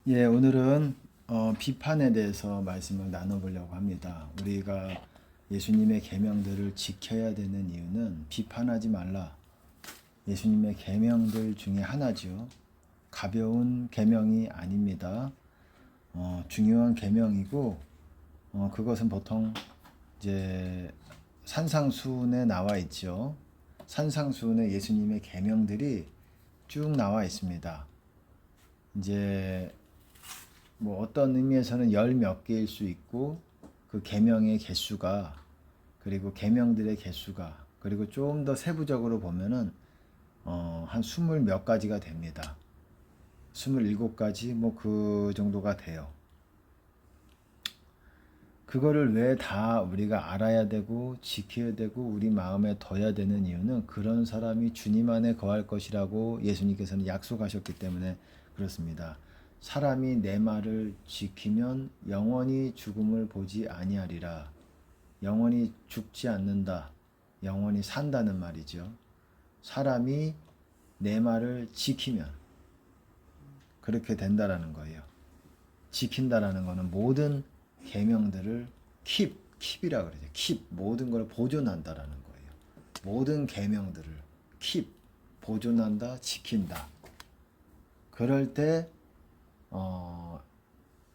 오늘은 비판에 대해서 말씀을 나눠보려고 합니다. 우리가 예수님의 계명들을 지켜야 되는 이유는 비판하지 말라. 예수님의 계명들 중에 하나죠. 가벼운 계명이 아닙니다. 중요한 계명이고 그것은 보통 이제 산상수훈에 나와 있죠. 산상수훈에 예수님의 계명들이 쭉 나와 있습니다. 이제 뭐 어떤 의미에서는 열 몇 개일 수 있고 그 계명의 개수가 그리고 계명들의 개수가 그리고 좀 더 세부적으로 보면은 한 20 몇 가지가 됩니다. 27가지 뭐 그 정도가 돼요. 그거를 왜 다 우리가 알아야 되고 지켜야 되고 우리 마음에 둬야 되는 이유는 그런 사람이 주님 안에 거할 것이라고 예수님께서는 약속하셨기 때문에 그렇습니다. 사람이 내 말을 지키면 영원히 죽음을 보지 아니하리라. 영원히 죽지 않는다. 영원히 산다는 말이죠. 사람이 내 말을 지키면 그렇게 된다라는 거예요. 지킨다라는 거는 모든 계명들을 킵이라 그러죠. 킵 모든 걸 보존한다라는 거예요. 모든 계명들을 킵 보존한다, 지킨다. 그럴 때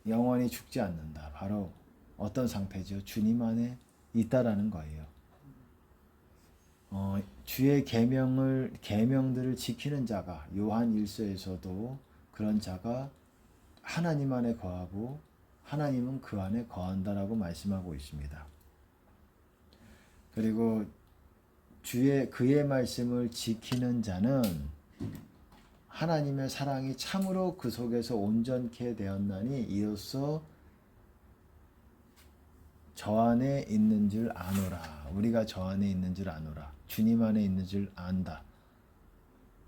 영원히 죽지 않는다. 바로 어떤 상태죠? 주님 안에 있다라는 거예요. 주의 계명들을 지키는 자가 요한 1서에서도 그런 자가 하나님 안에 거하고 하나님은 그 안에 거한다라고 말씀하고 있습니다. 그리고 그의 말씀을 지키는 자는 하나님의 사랑이 참으로 그 속에서 온전케 되었나니 이로써 저 안에 있는 줄 아노라. 우리가 저 안에 있는 줄 아노라. 주님 안에 있는 줄 안다.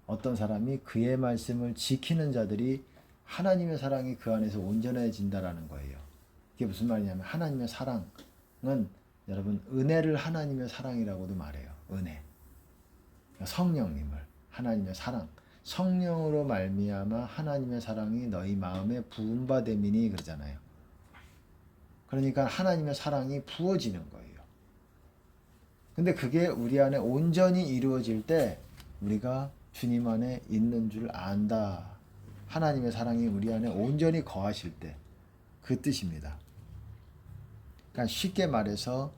어떤 사람이 그의 말씀을 지키는 자들이 하나님의 사랑이 그 안에서 온전해진다라는 거예요. 이게 무슨 말이냐면 하나님의 사랑은 여러분 은혜를 하나님의 사랑이라고도 말해요. 은혜. 성령님을 하나님의 사랑. 성령으로 말미암아 하나님의 사랑이 너희 마음에 부음받음이니 그러잖아요. 그러니까 하나님의 사랑이 부어지는 거예요. 근데 그게 우리 안에 온전히 이루어질 때 우리가 주님 안에 있는 줄 안다. 하나님의 사랑이 우리 안에 온전히 거하실 때 그 뜻입니다. 그러니까 쉽게 말해서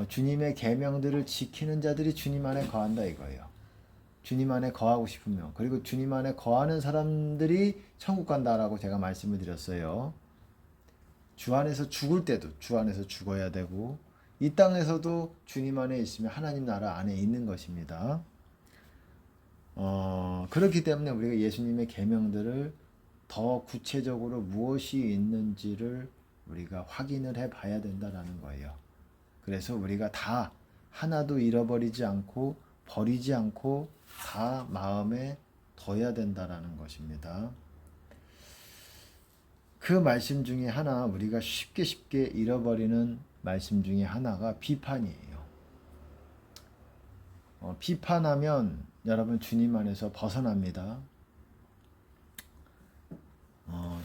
주님의 계명들을 지키는 자들이 주님 안에 거한다 이거예요. 주님 안에 거하고 싶으면 그리고 주님 안에 거하는 사람들이 천국 간다라고 제가 말씀을 드렸어요. 주 안에서 죽을 때도 주 안에서 죽어야 되고 이 땅에서도 주님 안에 있으면 하나님 나라 안에 있는 것입니다. 그렇기 때문에 우리가 예수님의 계명들을 더 구체적으로 무엇이 있는지를 우리가 확인을 해 봐야 된다라는 거예요. 그래서 우리가 다 하나도 잃어버리지 않고 버리지 않고 다 마음에 둬야 된다라는 것입니다. 그 말씀 중에 하나 우리가 쉽게 잃어버리는 말씀 중에 하나가 비판이에요. 비판하면 여러분 주님 안에서 벗어납니다.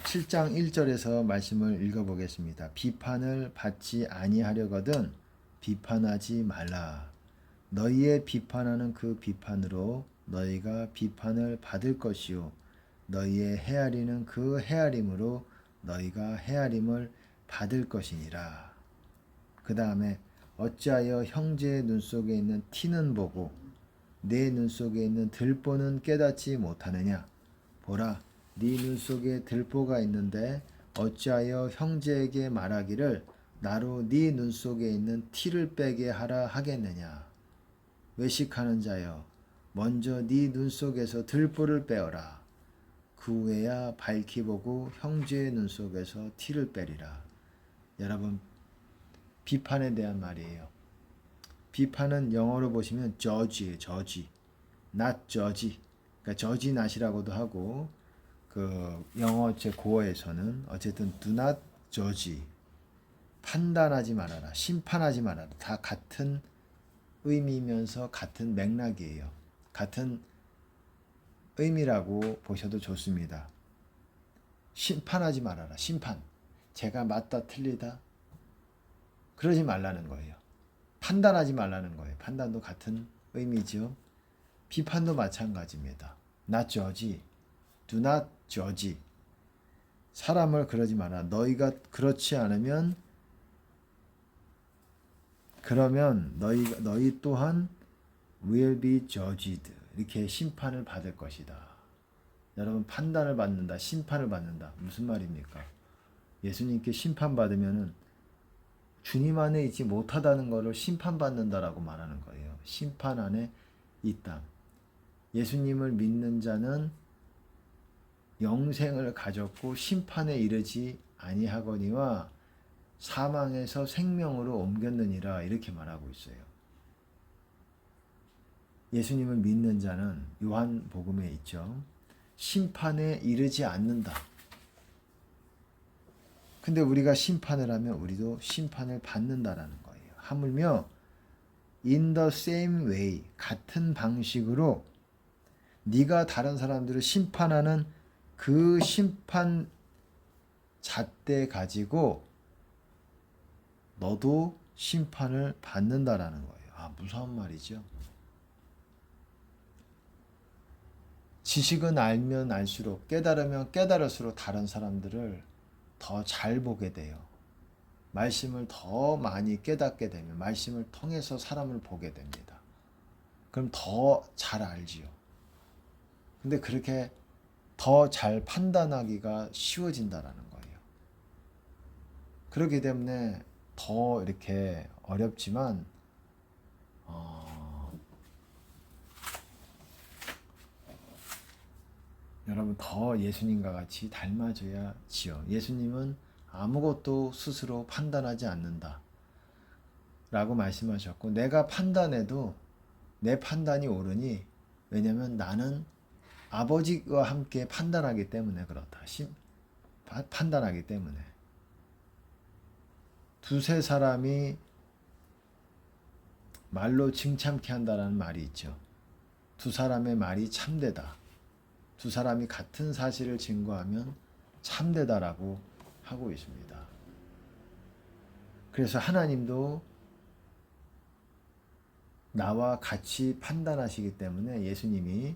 7장 1절에서 말씀을 읽어보겠습니다. 비판을 받지 아니하려거든 비판하지 말라. 너희의 비판하는 그 비판으로 너희가 비판을 받을 것이요 너희의 헤아리는 그 헤아림으로 너희가 헤아림을 받을 것이니라. 그 다음에 어찌하여 형제의 눈 속에 있는 티는 보고 내 눈 속에 있는 들보는 깨닫지 못하느냐. 보라, 네 눈 속에 들보가 있는데 어찌하여 형제에게 말하기를 나로 네 눈 속에 있는 티를 빼게 하라 하겠느냐. 외식하는 자여, 먼저 네 눈 속에서 들보를 빼어라. 그 후에야 밝히 보고 형제의 눈 속에서 티를 빼리라. 여러분, 비판에 대한 말이에요. 비판은 영어로 보시면 judge예요. judge. not judge. 그러니까 judge not이라고도 하고 그 영어 제 고어에서는 어쨌든 do not judge. 판단하지 말아라. 심판하지 말아라. 다 같은 의미면서 같은 맥락이에요. 같은 의미라고 보셔도 좋습니다. 심판하지 말아라. 심판. 제가 맞다 틀리다 그러지 말라는 거예요. 판단하지 말라는 거예요. 판단도 같은 의미죠. 비판도 마찬가지입니다. Not judge. Do not judge. 사람을 그러지 마라. 너희가 그렇지 않으면 그러면 너희 또한 will be judged. 이렇게 심판을 받을 것이다. 여러분 판단을 받는다. 심판을 받는다. 무슨 말입니까? 예수님께 심판받으면은 주님 안에 있지 못하다는 것을 심판받는다라고 말하는 거예요. 심판 안에 있다. 예수님을 믿는 자는 영생을 가졌고 심판에 이르지 아니하거니와 사망에서 생명으로 옮겼느니라 이렇게 말하고 있어요. 예수님을 믿는 자는 요한복음에 있죠. 심판에 이르지 않는다. 근데 우리가 심판을 하면 우리도 심판을 받는다라는 거예요. 하물며 in the same way 같은 방식으로 네가 다른 사람들을 심판하는 그 심판 잣대 가지고 너도 심판을 받는다라는 거예요. 아, 무서운 말이죠. 지식은 알면 알수록 깨달으면 깨달을수록 다른 사람들을 더 잘 보게 돼요. 말씀을 더 많이 깨닫게 되면 말씀을 통해서 사람을 보게 됩니다. 그럼 더 잘 알지요. 근데 그렇게 더 잘 판단하기가 쉬워진다라는 거예요. 그렇기 때문에 더 이렇게 어렵지만 여러분 더 예수님과 같이 닮아져야 지요. 예수님은 아무것도 스스로 판단하지 않는다 라고 말씀하셨고 내가 판단해도 내 판단이 옳으니 왜냐하면 나는 아버지와 함께 판단하기 때문에 그렇다. 판단하기 때문에 두세 사람이 말로 칭찬케 한다라는 말이 있죠. 두 사람의 말이 참되다. 두 사람이 같은 사실을 증거하면 참되다라고 하고 있습니다. 그래서 하나님도 나와 같이 판단하시기 때문에 예수님이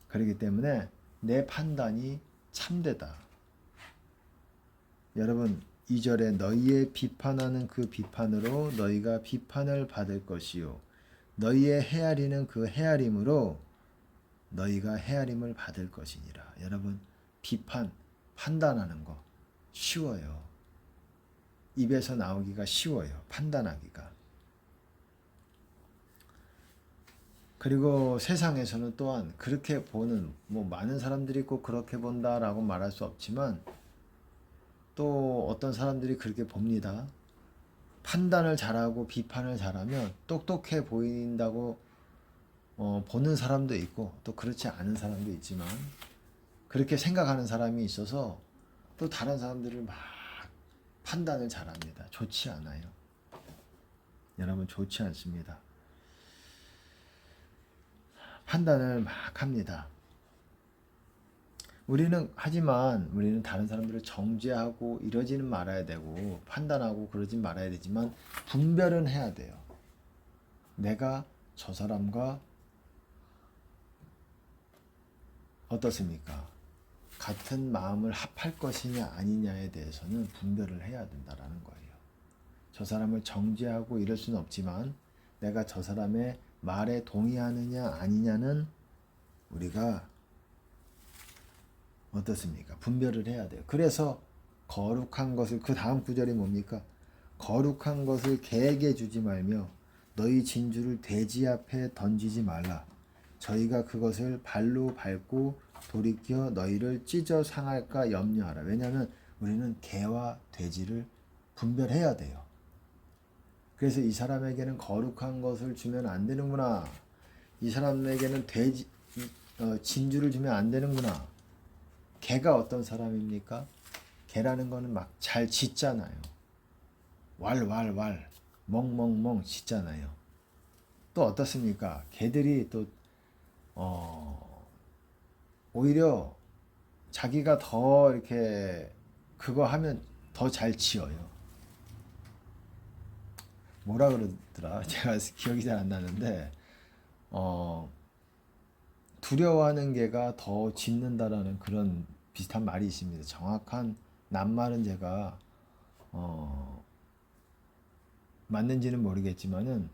그렇기 때문에 내 판단이 참되다. 여러분 2절에 너희의 비판하는 그 비판으로 너희가 비판을 받을 것이요 너희의 헤아리는 그 헤아림으로 너희가 헤아림을 받을 것이니라. 여러분 비판, 판단하는 거 쉬워요. 입에서 나오기가 쉬워요. 판단하기가. 그리고 세상에서는 또한 그렇게 보는 많은 사람들이 꼭 그렇게 본다라고 말할 수 없지만 또 어떤 사람들이 그렇게 봅니다. 판단을 잘하고 비판을 잘하면 똑똑해 보인다고 보는 사람도 있고 또 그렇지 않은 사람도 있지만 그렇게 생각하는 사람이 있어서 또 다른 사람들을 막 판단을 잘합니다. 좋지 않아요. 여러분 좋지 않습니다. 판단을 막 합니다. 하지만 우리는 다른 사람들을 정죄하고 이러지는 말아야 되고 판단하고 그러진 말아야 되지만 분별은 해야 돼요. 내가 저 사람과 어떻습니까? 같은 마음을 합할 것이냐 아니냐에 대해서는 분별을 해야 된다라는 거예요. 저 사람을 정죄하고 이럴 수는 없지만 내가 저 사람의 말에 동의하느냐 아니냐는 우리가 어떻습니까? 분별을 해야 돼요. 그래서 거룩한 것을 그 다음 구절이 뭡니까? 거룩한 것을 개에게 주지 말며 너희 진주를 돼지 앞에 던지지 말라. 저희가 그것을 발로 밟고 돌이켜 너희를 찢어 상할까 염려하라. 왜냐하면 우리는 개와 돼지를 분별해야 돼요. 그래서 이 사람에게는 거룩한 것을 주면 안 되는구나. 이 사람에게는 진주를 주면 안 되는구나. 개가 어떤 사람입니까? 개라는 거는 막 잘 짖잖아요. 왈왈왈 멍멍멍 짖잖아요. 또 어떻습니까? 개들이 또 오히려 자기가 더 이렇게 그거 하면 더 잘 지어요. 뭐라 그러더라? 제가 기억이 잘 안 나는데 두려워하는 개가 더 짖는다라는 그런 비슷한 말이 있습니다. 정확한 낱말은 제가 맞는지는 모르겠지만은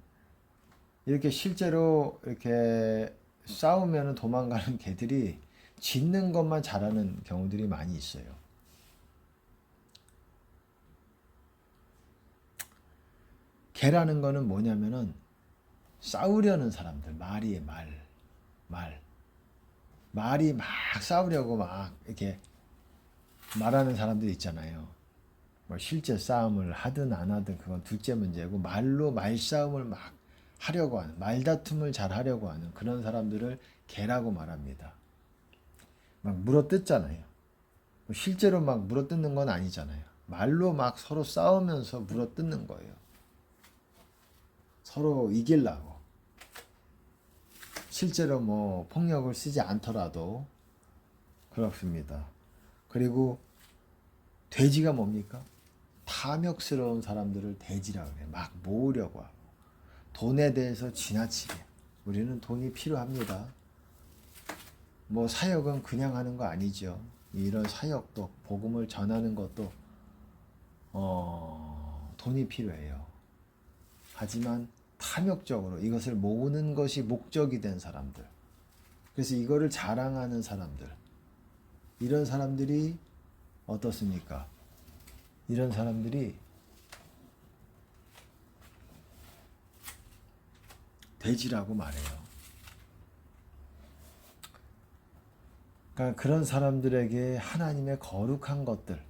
이렇게 실제로 이렇게 싸우면은 도망가는 개들이 짖는 것만 잘하는 경우들이 많이 있어요. 개라는 거는 뭐냐면은 싸우려는 사람들, 말이 막 싸우려고 막 이렇게 말하는 사람들 있잖아요. 뭐 실제 싸움을 하든 안 하든 그건 둘째 문제고, 말로 말싸움을 막 하려고 하는, 말다툼을 잘 하려고 하는 그런 사람들을 개라고 말합니다. 막 물어뜯잖아요. 실제로 막 물어뜯는 건 아니잖아요. 말로 막 서로 싸우면서 물어뜯는 거예요. 서로 이기려고. 실제로 뭐 폭력을 쓰지 않더라도 그렇습니다. 그리고 돼지가 뭡니까? 탐욕스러운 사람들을 돼지라고 해요. 막 모으려고 하고 돈에 대해서 지나치게. 우리는 돈이 필요합니다. 뭐 사역은 그냥 하는 거 아니죠. 이런 사역도 복음을 전하는 것도 돈이 필요해요. 하지만 탐욕적으로 이것을 모으는 것이 목적이 된 사람들, 그래서 이거를 자랑하는 사람들, 이런 사람들이 어떻습니까? 이런 사람들이 돼지라고 말해요. 그러니까 그런 사람들에게 하나님의 거룩한 것들,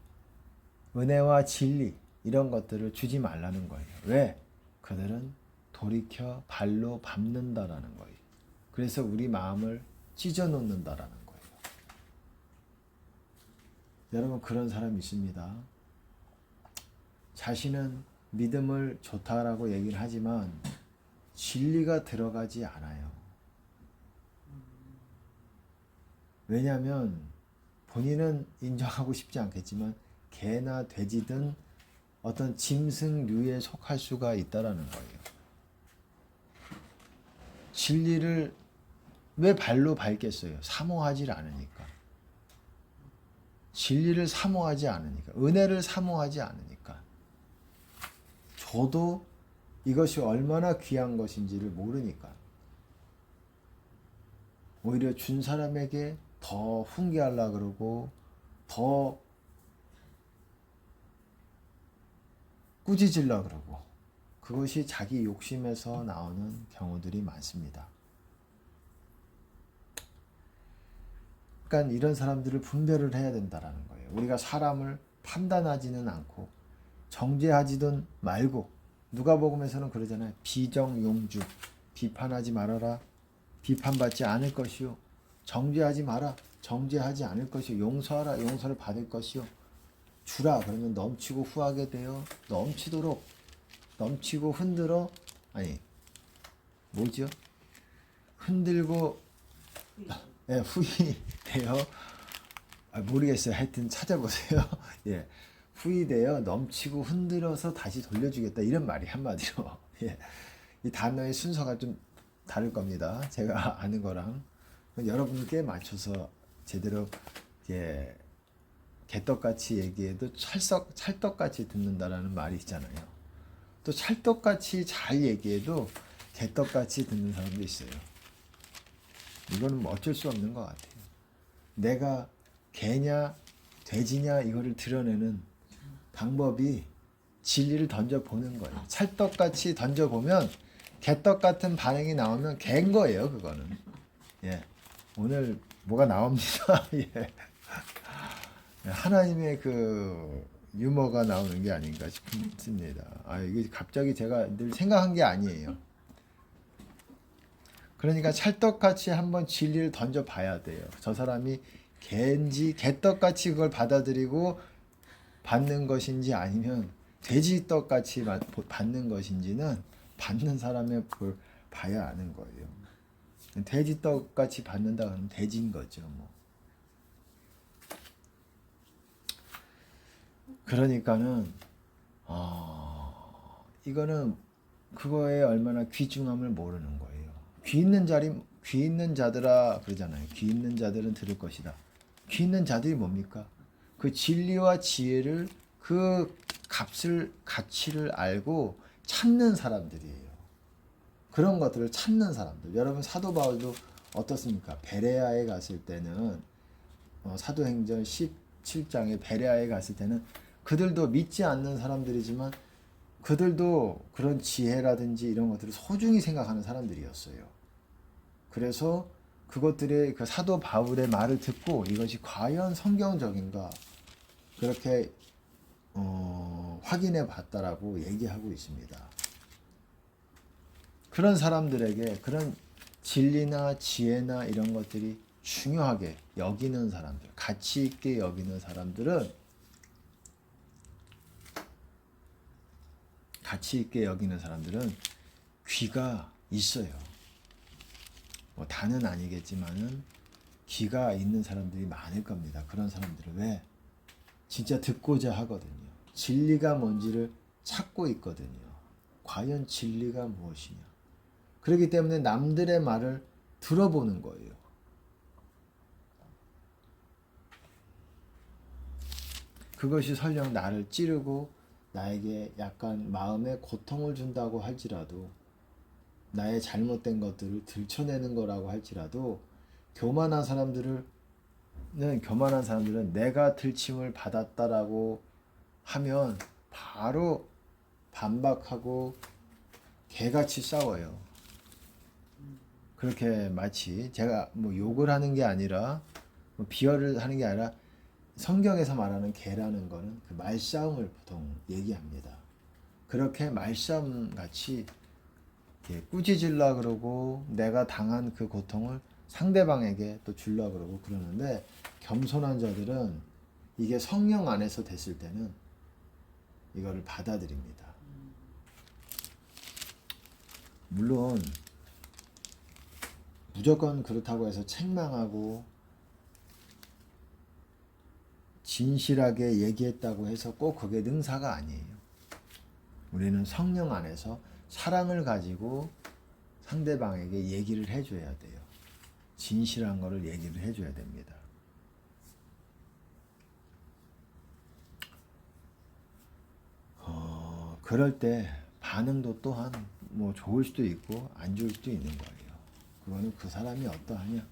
은혜와 진리 이런 것들을 주지 말라는 거예요. 왜? 그들은 돌이켜 발로 밟는다라는 거예요. 그래서 우리 마음을 찢어 놓는다라는 거예요. 여러분, 그런 사람이 있습니다. 자신은 믿음을 좋다라고 얘기를 하지만 진리가 들어가지 않아요. 왜냐하면 본인은 인정하고 싶지 않겠지만 개나 돼지든 어떤 짐승류에 속할 수가 있다라는 거예요. 진리를 왜 발로 밟겠어요? 사모하지 않으니까. 진리를 사모하지 않으니까. 은혜를 사모하지 않으니까. 저도 이것이 얼마나 귀한 것인지를 모르니까. 오히려 준 사람에게 더 훈계하려고 그러고 더 꾸짖으려고 그러고, 그것이 자기 욕심에서 나오는 경우들이 많습니다. 그러니까 이런 사람들을 분별을 해야 된다는 거예요. 우리가 사람을 판단하지는 않고 정죄하지든 말고, 누가복음에서는 그러잖아요. 비정용주, 비판하지 말아라. 비판받지 않을 것이요. 정죄하지 마라. 정죄하지 않을 것이요. 용서하라. 용서를 받을 것이요. 주라. 그러면 넘치고 후하게 되어 넘치도록, 넘치고 흔들어, 아니 뭐죠? 흔들고 후히 되어, 모르겠어요. 하여튼 찾아보세요. 예, 후히 되어 넘치고 흔들어서 다시 돌려주겠다, 이런 말이 한마디로. 예, 이 단어의 순서가 좀 다를 겁니다. 제가 아는 거랑 여러분께 맞춰서 제대로, 예, 개떡같이 얘기해도 찰떡같이 듣는다라는 말이 있잖아요. 또 찰떡같이 잘 얘기해도 개떡같이 듣는 사람도 있어요. 이거는 뭐 어쩔 수 없는 것 같아요. 내가 개냐 돼지냐 이거를 드러내는 방법이 진리를 던져보는 거예요. 찰떡같이 던져보면 개떡 같은 반응이 나오면 개인 거예요, 그거는. 예, 오늘 뭐가 나옵니다. 예. 하나님의 그 유머가 나오는 게 아닌가 싶습니다. 이게 갑자기 제가 늘 생각한 게 아니에요. 그러니까 찰떡같이 한번 진리를 던져봐야 돼요. 저 사람이 개인지 개떡같이 그걸 받아들이고 받는 것인지, 아니면 돼지떡같이 받는 것인지는 받는 사람의 볼 봐야 아는 거예요. 돼지떡같이 받는다 그러면 돼지인 거죠. 뭐. 그러니까는 이거는 그거에 얼마나 귀중함을 모르는 거예요. 귀 있는 자들아 그러잖아요. 귀 있는 자들은 들을 것이다. 귀 있는 자들이 뭡니까? 그 진리와 지혜를 그 가치를 알고 찾는 사람들이에요. 그런 것들을 찾는 사람들. 여러분 사도 바울도 어떻습니까? 베레아에 갔을 때는 사도행전 17장에 베레아에 갔을 때는 그들도 믿지 않는 사람들이지만 그들도 그런 지혜라든지 이런 것들을 소중히 생각하는 사람들이었어요. 그래서 그것들의 그 사도 바울의 말을 듣고 이것이 과연 성경적인가 그렇게 확인해 봤다라고 얘기하고 있습니다. 그런 사람들에게 그런 진리나 지혜나 이런 것들이 중요하게 여기는 사람들, 가치 있게 여기는 사람들은 귀가 있어요. 뭐 다는 아니겠지만은 귀가 있는 사람들이 많을 겁니다. 그런 사람들은 왜? 진짜 듣고자 하거든요. 진리가 뭔지를 찾고 있거든요. 과연 진리가 무엇이냐. 그렇기 때문에 남들의 말을 들어보는 거예요. 그것이 설령 나를 찌르고 나에게 약간 마음에 고통을 준다고 할지라도 나의 잘못된 것들을 들춰내는 거라고 할지라도 교만한 사람들은 내가 들침을 받았다라고 하면 바로 반박하고 개같이 싸워요. 그렇게 마치 제가 뭐 욕을 하는 게 아니라 뭐 비열을 하는 게 아니라 성경에서 말하는 개라는 거는 그 말싸움을 보통 얘기합니다. 그렇게 말싸움 같이 꾸짖으려 그러고 내가 당한 그 고통을 상대방에게 또 주려 그러고 그러는데 겸손한 자들은 이게 성령 안에서 됐을 때는 이거를 받아들입니다. 물론 무조건 그렇다고 해서 책망하고 진실하게 얘기했다고 해서 꼭 그게 능사가 아니에요. 우리는 성령 안에서 사랑을 가지고 상대방에게 얘기를 해줘야 돼요. 진실한 거를 얘기를 해줘야 됩니다. 그럴 때 반응도 또한 뭐 좋을 수도 있고 안 좋을 수도 있는 거예요. 그거는 그 사람이 어떠하냐.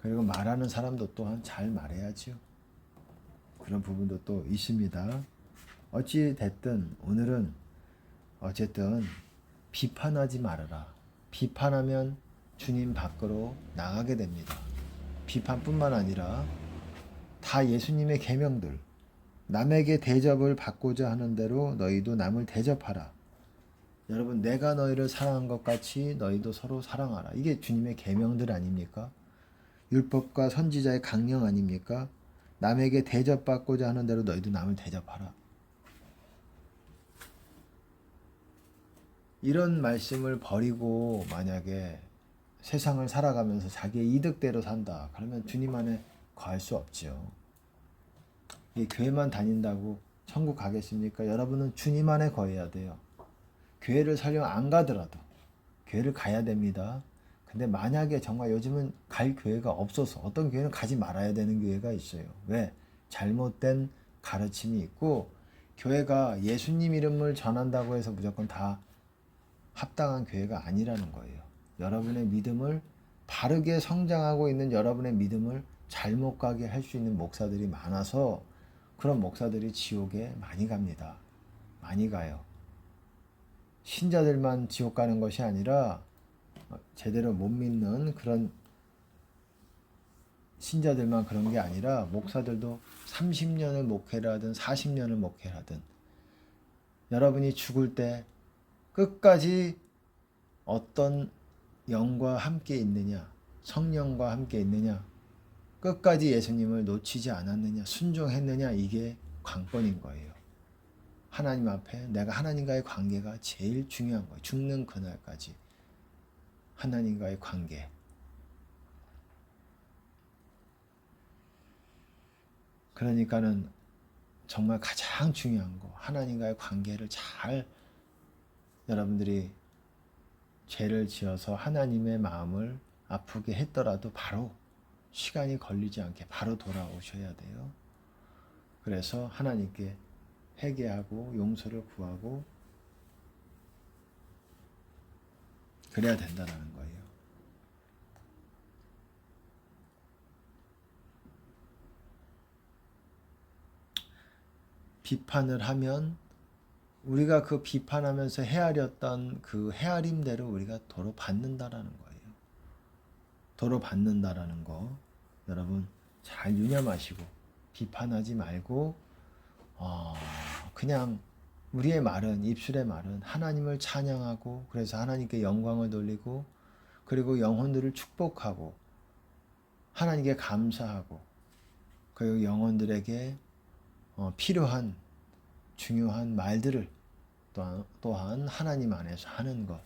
그리고 말하는 사람도 또한 잘 말해야죠. 그런 부분도 또 있습니다. 어찌 됐든 오늘은 어쨌든 비판하지 말아라. 비판하면 주님 밖으로 나가게 됩니다. 비판뿐만 아니라 다 예수님의 계명들, 남에게 대접을 받고자 하는 대로 너희도 남을 대접하라. 여러분, 내가 너희를 사랑한 것 같이 너희도 서로 사랑하라. 이게 주님의 계명들 아닙니까? 율법과 선지자의 강령 아닙니까? 남에게 대접받고자 하는 대로 너희도 남을 대접하라. 이런 말씀을 버리고 만약에 세상을 살아가면서 자기의 이득대로 산다. 그러면 주님 안에 거할 수 없죠. 이 교회만 다닌다고 천국 가겠습니까? 여러분은 주님 안에 거해야 돼요. 교회를 설령 안 가더라도 교회를 가야 됩니다. 근데 만약에 정말 요즘은 갈 교회가 없어서 어떤 교회는 가지 말아야 되는 교회가 있어요. 왜? 잘못된 가르침이 있고 교회가 예수님 이름을 전한다고 해서 무조건 다 합당한 교회가 아니라는 거예요. 여러분의 믿음을 바르게 성장하고 있는 여러분의 믿음을 잘못 가게 할 수 있는 목사들이 많아서 그런 목사들이 지옥에 많이 갑니다. 많이 가요. 신자들만 지옥 가는 것이 아니라 제대로 못 믿는 그런 신자들만 그런 게 아니라 목사들도 30년을 목회를 하든 40년을 목회를 하든 여러분이 죽을 때 끝까지 어떤 영과 함께 있느냐, 성령과 함께 있느냐, 끝까지 예수님을 놓치지 않았느냐, 순종했느냐, 이게 관건인 거예요. 하나님 앞에 내가 하나님과의 관계가 제일 중요한 거예요. 죽는 그날까지 하나님과의 관계. 그러니까는 정말 가장 중요한 거, 하나님과의 관계를 잘 여러분들이 죄를 지어서 하나님의 마음을 아프게 했더라도 바로 시간이 걸리지 않게 바로 돌아오셔야 돼요. 그래서 하나님께 회개하고 용서를 구하고 그래야 된다는 거예요. 비판을 하면 우리가 그 비판하면서 헤아렸던 그 헤아림대로 우리가 도로 받는다라는 거예요. 도로 받는다라는 거 여러분 잘 유념하시고 비판하지 말고 그냥 우리의 말은 입술의 말은 하나님을 찬양하고 그래서 하나님께 영광을 돌리고 그리고 영혼들을 축복하고 하나님께 감사하고 그리고 영혼들에게 필요한 중요한 말들을 또한 하나님 안에서 하는 것.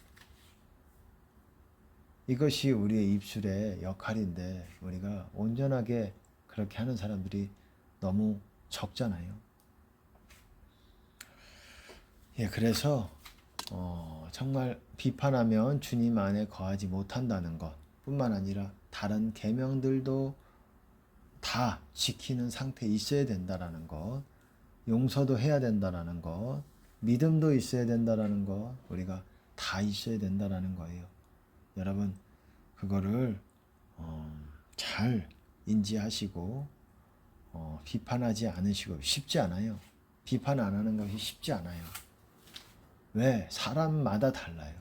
이것이 우리의 입술의 역할인데 우리가 온전하게 그렇게 하는 사람들이 너무 적잖아요. 예, 그래서 정말 비판하면 주님 안에 거하지 못한다는 것 뿐만 아니라 다른 계명들도 다 지키는 상태에 있어야 된다라는 것, 용서도 해야 된다라는 것, 믿음도 있어야 된다라는 것, 우리가 다 있어야 된다라는 거예요. 여러분 그거를 잘 인지하시고 비판하지 않으시고 쉽지 않아요. 비판 안 하는 것이 쉽지 않아요. 왜? 사람마다 달라요.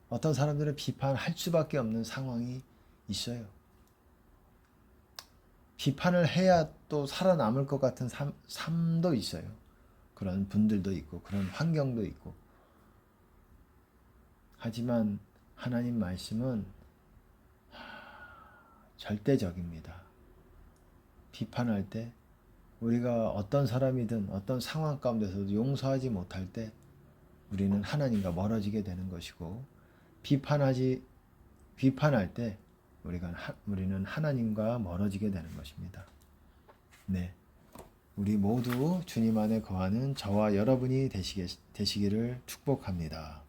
어떤 사람들은 비판할 수밖에 없는 상황이 있어요. 비판을 해야 또 살아남을 것 같은 삶도 있어요. 그런 분들도 있고 그런 환경도 있고. 하지만 하나님 말씀은 절대적입니다. 비판할 때 우리가 어떤 사람이든 어떤 상황 가운데서도 용서하지 못할 때 우리는 하나님과 멀어지게 되는 것이고 비판할 때 우리는 하나님과 멀어지게 되는 것입니다. 네, 우리 모두 주님 안에 거하는 저와 여러분이 되시기를 축복합니다.